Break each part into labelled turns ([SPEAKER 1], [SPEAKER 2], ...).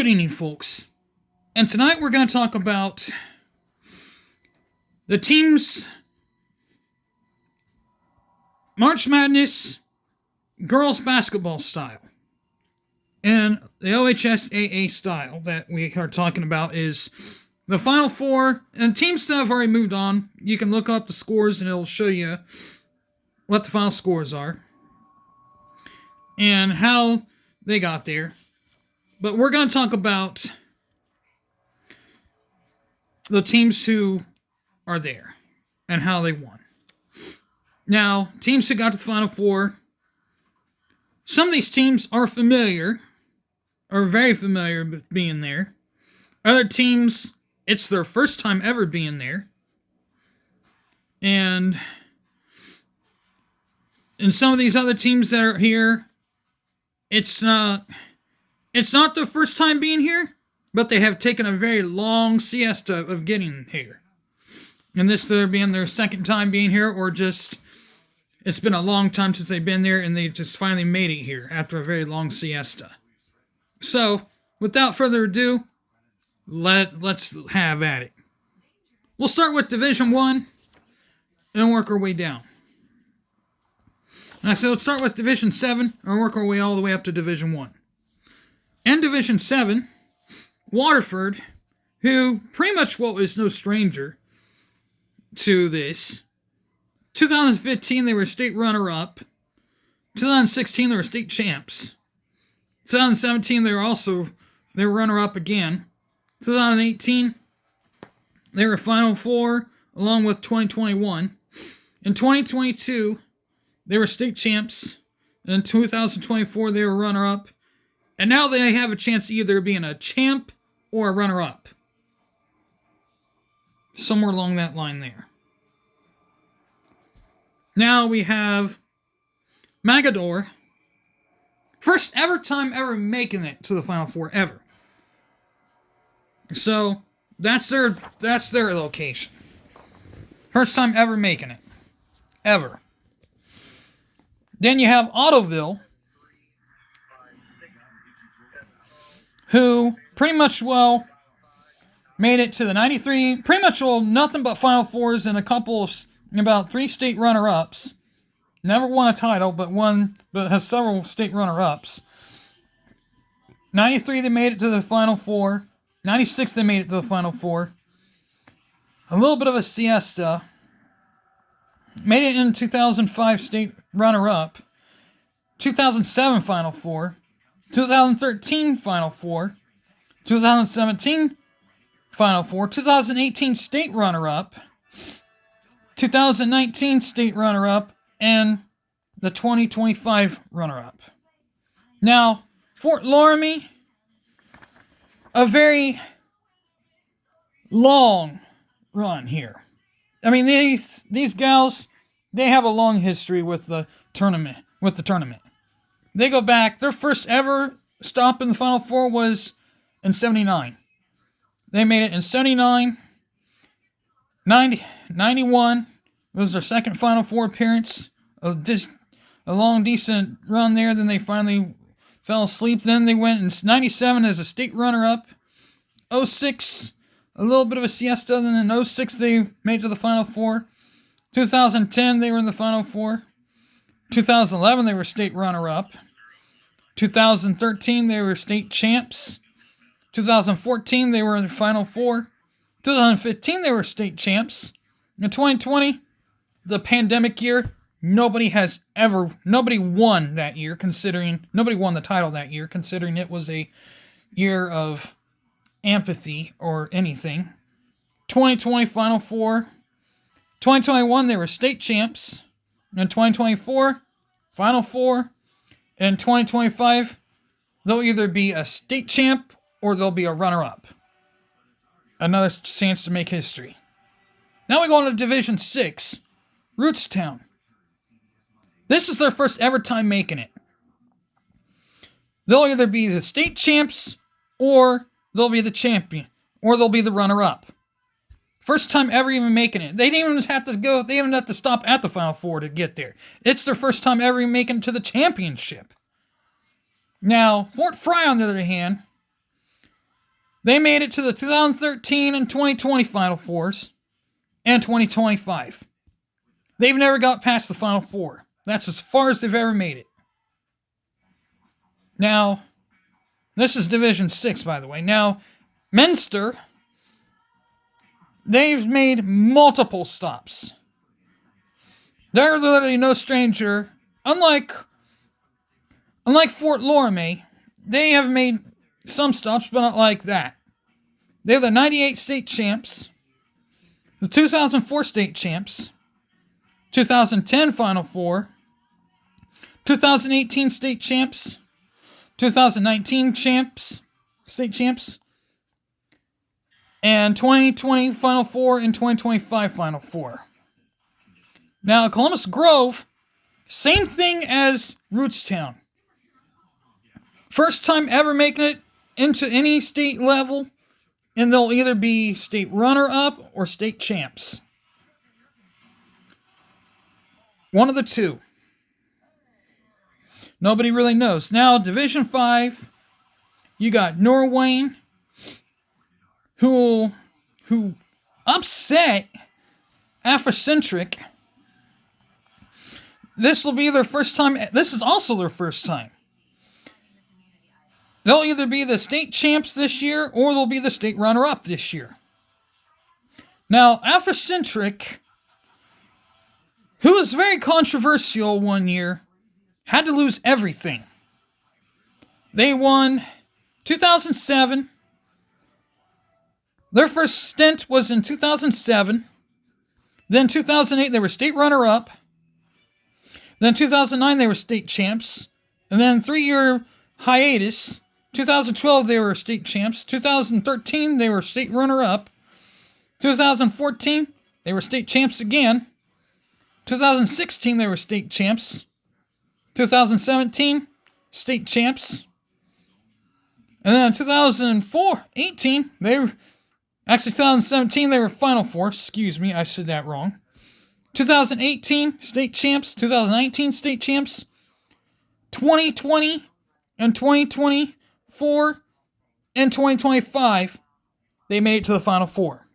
[SPEAKER 1] Good evening, folks. And tonight we're going to talk about the team's March Madness girls basketball style. And the OHSAA style that we are talking about is the Final Four. And teams that have already moved on, you can look up the scores and it'll show you what the final scores are and how they got there. But we're going to talk about the teams who are there and how they won. Now, teams who got to the Final Four, some of these teams are familiar, or very familiar with being there. Other teams, it's their first time ever being there. And in some of these other teams that are here, it's not their first time being here, but they have taken a very long siesta of getting here. And this either being their second time being here, or just it's been a long time since they've been there and they just finally made it here after a very long siesta. So, without further ado, let's have at it. We'll start with Division 1 and work our way down. So let's start with Division 7 and work our way all the way up to Division 1. In Division 7, Waterford, who pretty much was no stranger to this. 2015, they were state runner-up. 2016, they were state champs. 2017, they were runner-up again. 2018, they were Final Four, along with 2021. In 2022, they were state champs. In 2024, they were runner-up. And now they have a chance to either being a champ or a runner-up. Somewhere along that line there. Now we have Magador. First ever time ever making it to the Final Four ever. So that's their location. First time ever making it. Ever. Then you have Ottoville, who pretty much, made it to the 93, pretty much, nothing but Final Fours and about 3 state runner-ups. Never won a title, but has several state runner-ups. 93, they made it to the Final Four. 96, they made it to the Final Four. A little bit of a siesta. Made it in 2005 state runner-up. 2007 Final Four. 2013 Final Four, 2017 Final Four, 2018 state runner-up, 2019 state runner-up, and the 2025 runner-up. Now, Fort Loramie, a very long run here. I mean, these gals, they have a long history with the tournament. They go back, their first ever stop in the Final Four was in 79. They made it in 79, 90, 91 was their second Final Four appearance. A long, decent run there, then they finally fell asleep. Then they went in 97 as a state runner-up. 06, a little bit of a siesta, then in 06 they made it to the Final Four. 2010, they were in the Final Four. 2011, they were state runner-up. 2013, they were state champs. 2014, they were in the Final Four. 2015, they were state champs. In 2020, the pandemic year, nobody won that year, nobody won the title that year, considering it was a year of apathy or anything. 2020, Final Four. 2021, they were state champs. In 2024, Final Four. In 2025, they'll either be a state champ or they'll be a runner-up. Another chance to make history. Now we go on to Division 6, Rootstown. This is their first ever time making it. They'll either be the state champs or they'll be the champion or they'll be the runner-up. First time ever even making it. They didn't even have to stop at the Final Four to get there. It's their first time ever making it to the championship. Now, Fort Fry, on the other hand, They made it to the 2013 and 2020 Final Fours and 2025. They've never got past the Final Four. That's as far as they've ever made it. Now, this is Division 6, by the way. Now, Munster, they've made multiple stops. They're literally no stranger. Unlike Fort Loramie, they have made some stops, but not like that. They're the 98 state champs, the 2004 state champs, 2010 Final Four, 2018 state champs, 2019 state champs, and 2020 Final Four and 2025 Final Four. Now, Columbus Grove, same thing as Rootstown. First time ever making it into any state level, and they'll either be state runner-up or state champs. One of the two. Nobody really knows. Now, Division 5, you got Norwayne, who upset Afrocentric. This will be their first time. This is also their first time. They'll either be the state champs this year or they'll be the state runner-up this year. Now, Afrocentric, who was very controversial one year, had to lose everything. They won 2007. Their first stint was in 2007. Then 2008, they were state runner-up. Then 2009, they were state champs. And then 3-year hiatus. 2012, they were state champs. 2013, they were state runner-up. 2014, they were state champs again. 2016, they were state champs. 2017, state champs. And then in 2018, they were... Actually, 2017, they were Final Four. Excuse me, I said that wrong. 2018, state champs. 2019, state champs. 2020 and 2024 and 2025, they made it to the Final Four.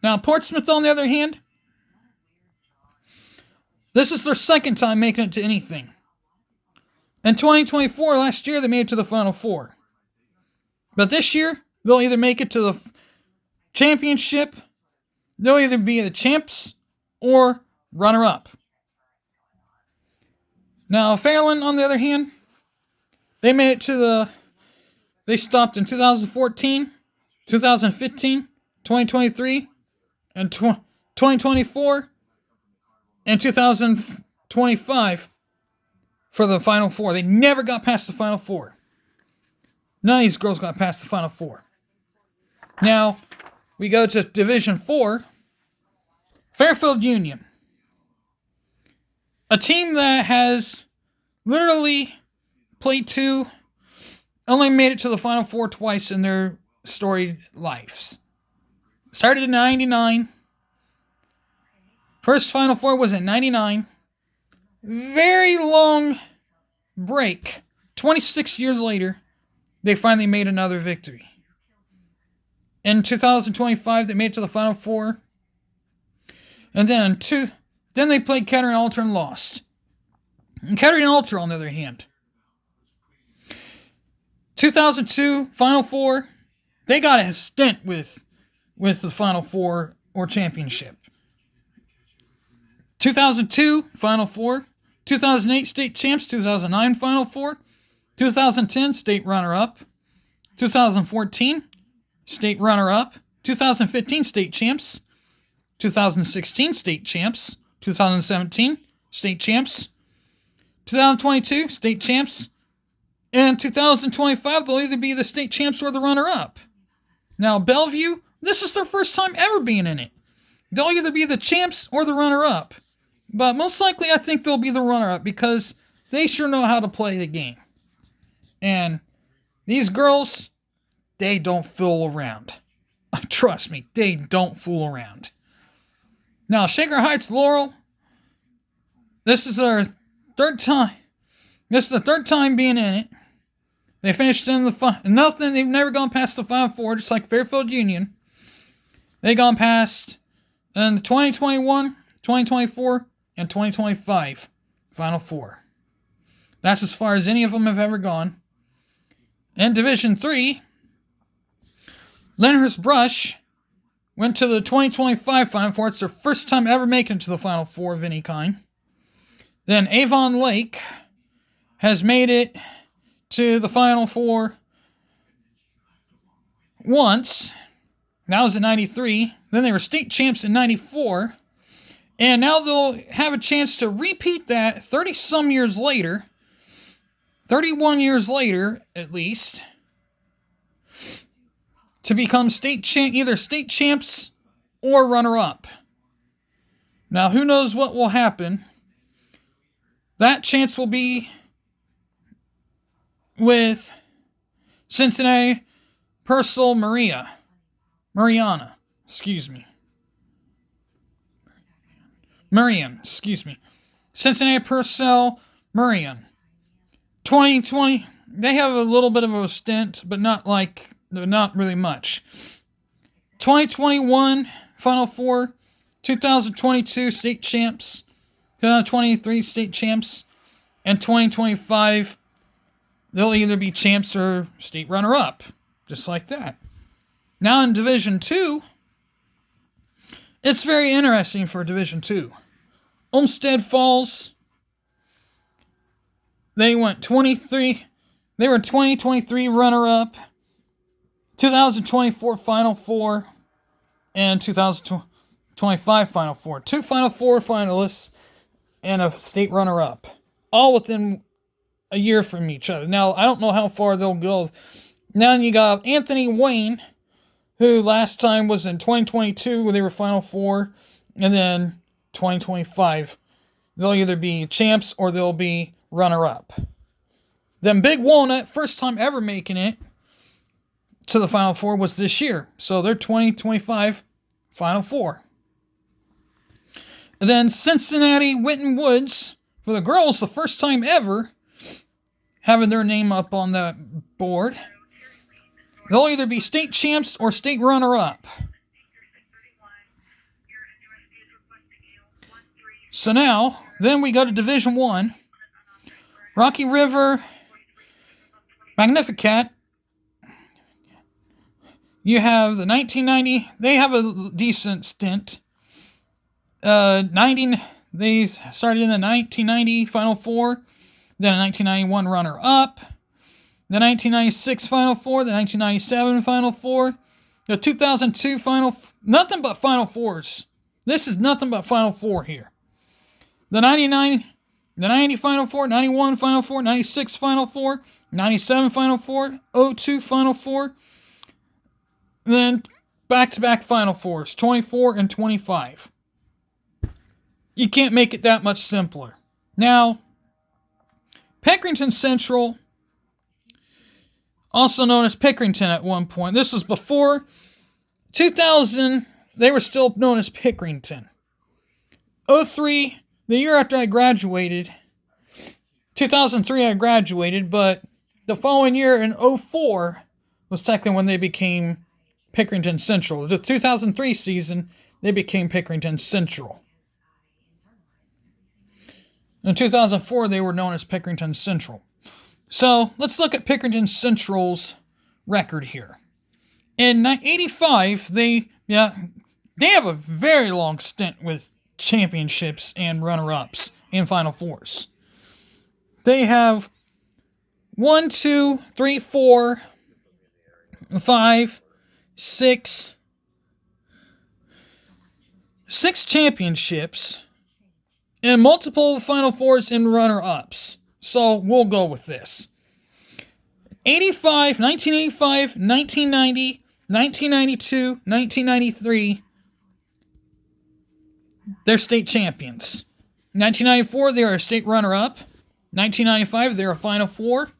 [SPEAKER 1] Now, Portsmouth, on the other hand, this is their second time making it to anything. In 2024, last year, they made it to the Final Four. But this year, they'll either make it to the championship, they'll either be the champs or runner-up. Now, Fairland, on the other hand, they made it to the... They stopped in 2014, 2015, 2023, and 2024, and 2025 for the Final Four. They never got past the Final Four. None of these girls got past the Final Four. Now, we go to Division 4, Fairfield Union. A team that has literally played only made it to the Final Four twice in their storied lives. Started in 99. First Final Four was in 99. Very long break. 26 years later, they finally made another victory. In 2025, they made it to the Final Four. And then they played Kettering Ultra and lost. And Kettering Ultra, on the other hand, 2002 Final Four, they got a stint with the Final Four or championship. 2002 Final Four, 2008 state champs, 2009 Final Four, 2010 state runner-up, 2014 state runner-up, 2015 state champs, 2016 state champs, 2017 state champs, 2022 state champs, and 2025 they'll either be the state champs or the runner-up. Now, Bellevue, this is their first time ever being in it. They'll either be the champs or the runner-up. But most likely, I think they'll be the runner-up because they sure know how to play the game. And these girls, they don't fool around. Trust me, they don't fool around. Now, Shaker Heights Laurel, this is their third time. This is the third time being in it. They finished in the nothing. They've never gone past the Final Four, just like Fairfield Union. They gone past in the 2021, 2024, and 2025 Final Four. That's as far as any of them have ever gone. In Division 3, Lyndhurst Brush went to the 2025 Final Four. It's their first time ever making it to the Final Four of any kind. Then Avon Lake has made it to the Final Four once. That was in 93. Then they were state champs in 94. And now they'll have a chance to repeat that 30-some years later. 31 years later, at least. To become either state champs or runner-up. Now, who knows what will happen. That chance will be with Cincinnati Purcell Mariana, excuse me. Marion, excuse me. Cincinnati Purcell Marion. 2020, they have a little bit of a stint, but not really much. 2021 Final Four, 2022 state champs, 2023 state champs, and 2025 they'll either be champs or state runner-up, just like that. Now in Division 2, it's very interesting for Division 2. Olmsted Falls, they were 2023 runner-up, 2024 Final Four, and 2025 Final Four. 2 Final Four finalists and a state runner-up, all within a year from each other. Now, I don't know how far they'll go. Now you got Anthony Wayne, who last time was in 2022 where they were Final Four, and then 2025. They'll either be champs or they'll be runner-up. Then Big Walnut, first time ever making it to the Final Four was this year. So they're 2025 Final Four. And then Cincinnati Winton Woods, for the girls, the first time ever having their name up on the board. They'll either be state champs or state runner-up. So now, then we go to Division 1. Rocky River Magnificat. You have the 1990, they have a decent stint. They started in the 1990 Final Four. Then a 1991 runner-up, the 1996 Final Four, the 1997 Final Four, the 2002 nothing but Final Fours. This is nothing but Final Four here. The 90 Final Four, 91 Final Four, 96 Final Four, 97 Final Four, 02 Final Four, then back-to-back Final Fours, 24 and 25. You can't make it that much simpler. Now, Pickerington Central, also known as Pickerington at one point. This was before 2000. They were still known as Pickerington. 03, the year after I graduated. 2003 I graduated, but the following year in 04 was technically when they became Pickerington Central. The 2003 season, they became Pickerington Central. In 2004, they were known as Pickerington Central. So, let's look at Pickerington Central's record here. In 85, they have a very long stint with championships and runner-ups and Final Fours. They have 1, 2, 3, 4, 5, 6 championships and multiple Final Fours and runner-ups. So we'll go with this. 1985, 1990, 1992, 1993, they're state champions. 1994, they were a state runner-up. 1995, they were a Final Four.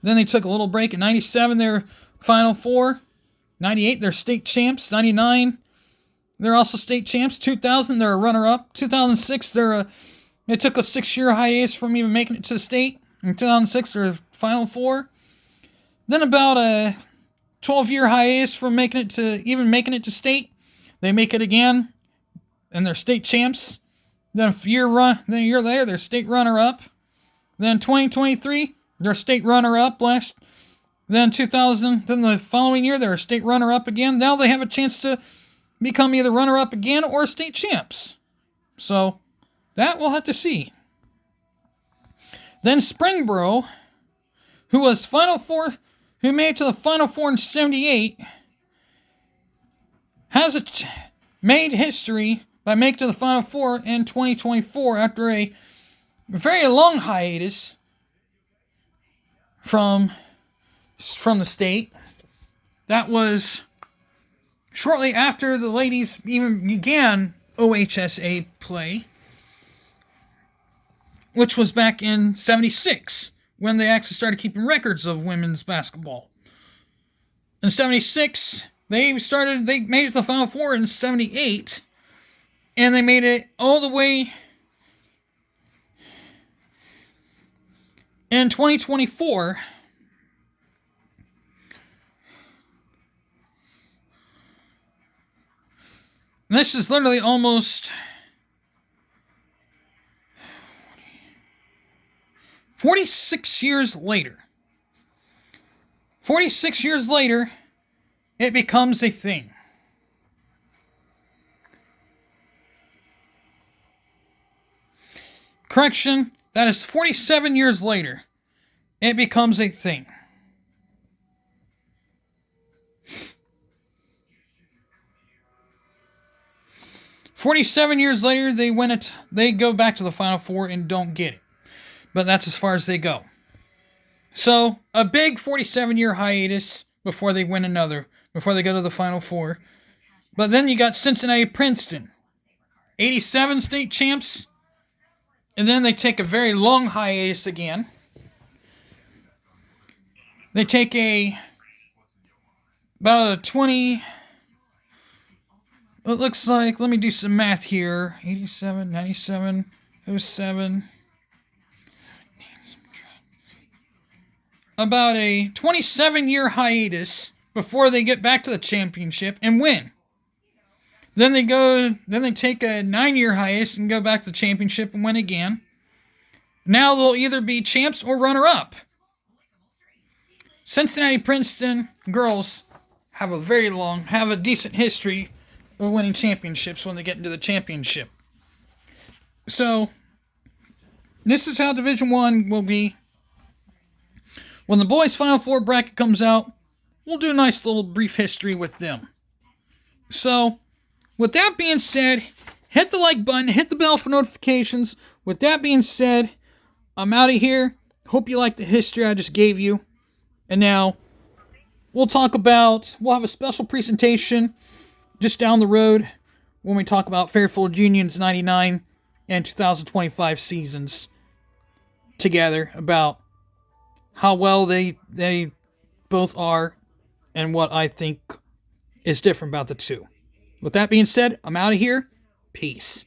[SPEAKER 1] Then they took a little break. In 97, they were Final Four. 98, they're state champs. 99, they're also state champs. 2000, they're a runner-up. 2006, they took a 6-year hiatus from even making it to the state. In 2006, they're Final Four. Then about a 12-year hiatus from making it to state. They make it again, and they're state champs. Then a year later, they're state runner-up. Then 2023, they're state runner-up last. Then then the following year, they're a state runner-up again. Now they have a chance to become either runner-up again or state champs. So that we'll have to see. Then Springboro, who was who made it to the Final Four in 78, made history by making it to the Final Four in 2024 after a very long hiatus from the state. That was shortly after the ladies even began OHSAA play, which was back in 76, when they actually started keeping records of women's basketball. In 76, they made it to the Final Four in 78, and they made it all the way in 2024. This is literally almost 46 years later. 46 years later, it becomes a thing. Correction, that is 47 years later, it becomes a thing. "47 years later, they go back to the Final Four and don't get it. But that's as far as they go. So, a big 47-year hiatus before they go to the Final Four. But then you got Cincinnati Princeton. 87 state champs. And then they take a very long hiatus again. They take about a 20... It looks like, let me do some math here. 87, 97, 07... About a 27-year hiatus before they get back to the championship and win. Then they take a 9-year hiatus and go back to the championship and win again. Now they'll either be champs or runner-up. Cincinnati Princeton girls have a decent history of winning championships when they get into the championship. So, this is how Division I will be. When the boys' Final Four bracket comes out, we'll do a nice little brief history with them. So, with that being said, hit the like button, hit the bell for notifications. With that being said, I'm out of here. Hope you liked the history I just gave you. And now, we'll have a special presentation just down the road when we talk about Fairfield Union's 99 and 2025 seasons together, about how well they both are and what I think is different about the two. With that being said, I'm out of here. Peace.